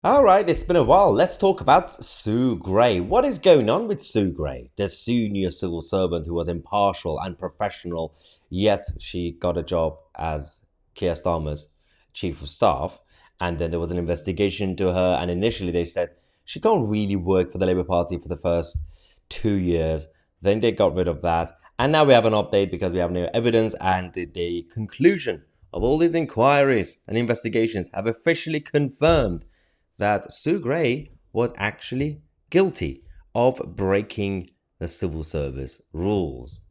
All right, it's been a while. Let's talk about Sue Gray. What is going on with Sue Gray, the senior civil servant who was impartial and professional, yet she got a job as Keir Starmer's chief of staff, and then there was an investigation into her, and initially they said she can't really work for the Labour Party for the first 2 years. Then they got rid of that, and now we have an update because we have no evidence, and the conclusion of all these inquiries and investigations have officially confirmed that Sue Gray was actually guilty of breaking the civil service rules.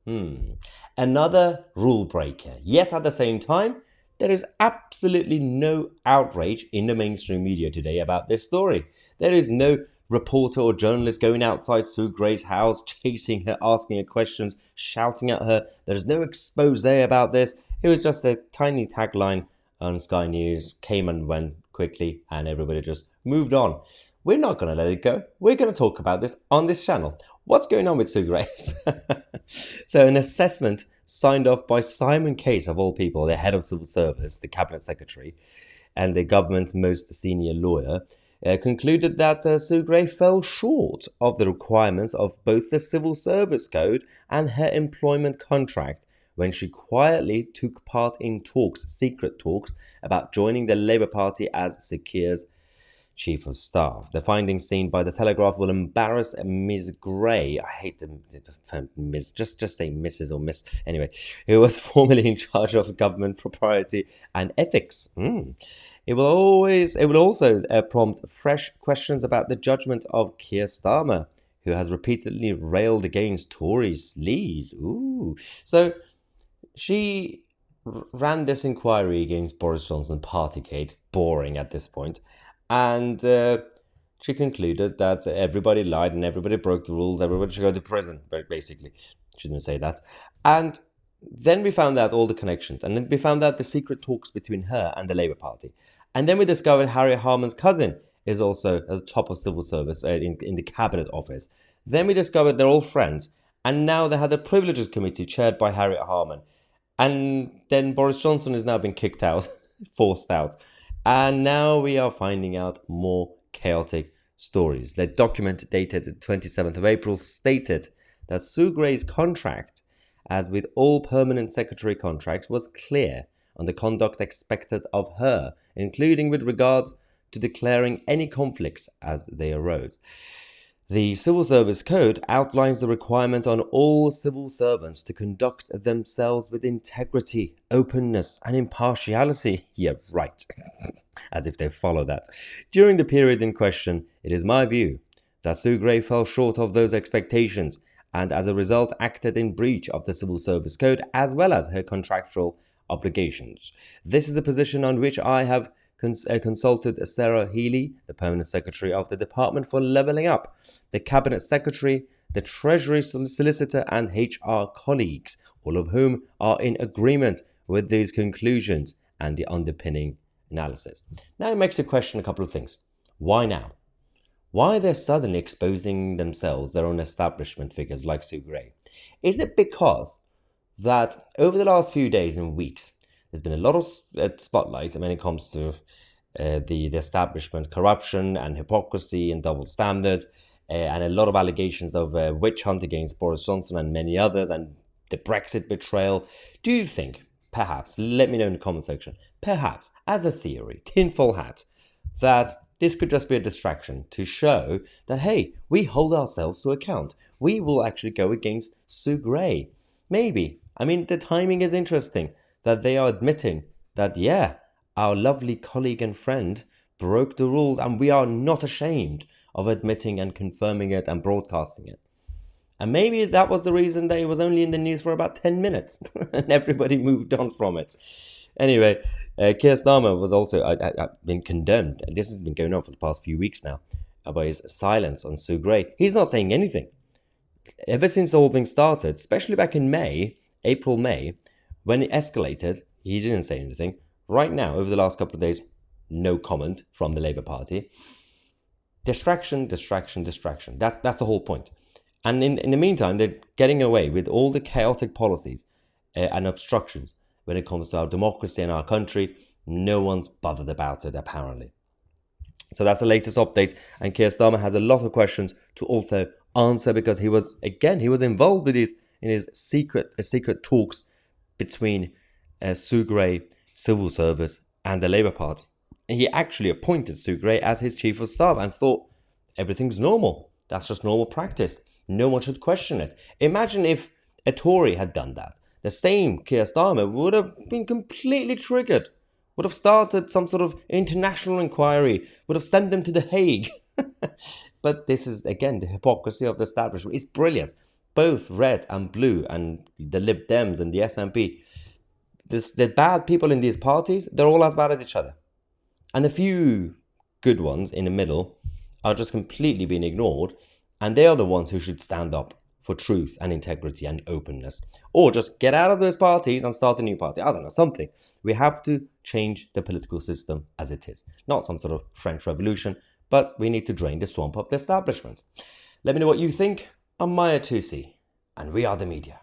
Another rule breaker. Yet at the same time, there is absolutely no outrage in the mainstream media today about this story. There is no reporter or journalist going outside Sue Gray's house, chasing her, asking her questions, shouting at her. There's no expose about this. It was just a tiny tagline on Sky News, came and went quickly, and everybody just moved on. We're not going to let it go. We're going to talk about this on this channel. What's going on with Sue Gray? So an assessment signed off by Simon Case, of all people, the head of civil service, the cabinet secretary, and the government's most senior lawyer, concluded that Sue Gray fell short of the requirements of both the Civil Service Code and her employment contract when she quietly took part in talks, secret talks, about joining the Labour Party as Sir Keir's chief of staff. The findings seen by the Telegraph will embarrass Ms. Gray. I hate to Ms. Just say Mrs. or Miss. Anyway, who was formerly in charge of government propriety and ethics. It will also prompt fresh questions about the judgment of Keir Starmer, who has repeatedly railed against Tory sleaze. So she ran this inquiry against Boris Johnson, Partygate, boring at this point, and she concluded that everybody lied and everybody broke the rules, everybody should go to prison, basically. She didn't say that. And then we found out all the connections, and then we found out the secret talks between her and the Labour Party. And then we discovered Harriet Harman's cousin is also at the top of civil service in the cabinet office. Then we discovered they're all friends, and now they had a privileges committee chaired by Harriet Harman. And then Boris Johnson has now been kicked out, forced out. And now we are finding out more chaotic stories. The document dated 27th of April stated that Sue Gray's contract, as with all permanent secretary contracts, was clear on the conduct expected of her, including with regards to declaring any conflicts as they arose. The Civil Service Code outlines the requirement on all civil servants to conduct themselves with integrity, openness, and impartiality. Yeah, right. As if they follow that. During the period in question, it is my view that Sue Gray fell short of those expectations and as a result acted in breach of the Civil Service Code as well as her contractual obligations. This is a position on which I have consulted Sarah Healy, the Permanent Secretary of the Department for Levelling Up, the Cabinet Secretary, the Treasury Solicitor, and HR colleagues, all of whom are in agreement with these conclusions and the underpinning analysis. Now it makes you question a couple of things. Why now? Why are they suddenly exposing themselves, their own establishment figures like Sue Gray? Is it because that over the last few days and weeks, there's been a lot of spotlight when it comes to the establishment, corruption and hypocrisy and double standards, and a lot of allegations of witch hunt against Boris Johnson and many others, and the Brexit betrayal? Do you think, perhaps, let me know in the comment section, perhaps, as a theory, tinfoil hat, that this could just be a distraction to show that, hey, we hold ourselves to account. We will actually go against Sue Gray. Maybe. I mean, the timing is interesting, that they are admitting that, yeah, our lovely colleague and friend broke the rules and we are not ashamed of admitting and confirming it and broadcasting it. And maybe that was the reason that it was only in the news for about 10 minutes and everybody moved on from it. Anyway, Keir Starmer was also been condemned. This has been going on for the past few weeks now about his silence on Sue Gray. He's not saying anything. Ever since the whole thing started, especially back in April, May, when it escalated, he didn't say anything. Right now, over the last couple of days, no comment from the Labour Party. Distraction. That's the whole point. And in the meantime, they're getting away with all the chaotic policies and obstructions when it comes to our democracy and our country. No one's bothered about it, apparently. So that's the latest update, and Keir Starmer has a lot of questions to also answer, because he was involved with his secret talks between Sue Gray, civil service, and the Labour Party. And he actually appointed Sue Gray as his chief of staff and thought everything's normal. That's just normal practice. No one should question it. Imagine if a Tory had done that. The same Keir Starmer would have been completely triggered, would have started some sort of international inquiry, would have sent them to The Hague. But this is, again, the hypocrisy of the establishment. It's brilliant. Both red and blue, and the Lib Dems and the SNP, the bad people in these parties, they're all as bad as each other. And the few good ones in the middle are just completely being ignored, and they are the ones who should stand up for truth and integrity and openness. Or just get out of those parties and start a new party. I don't know, something. We have to change the political system as it is. Not some sort of French Revolution, but we need to drain the swamp of the establishment. Let me know what you think. I'm Mahyar Tousi, and we are the media.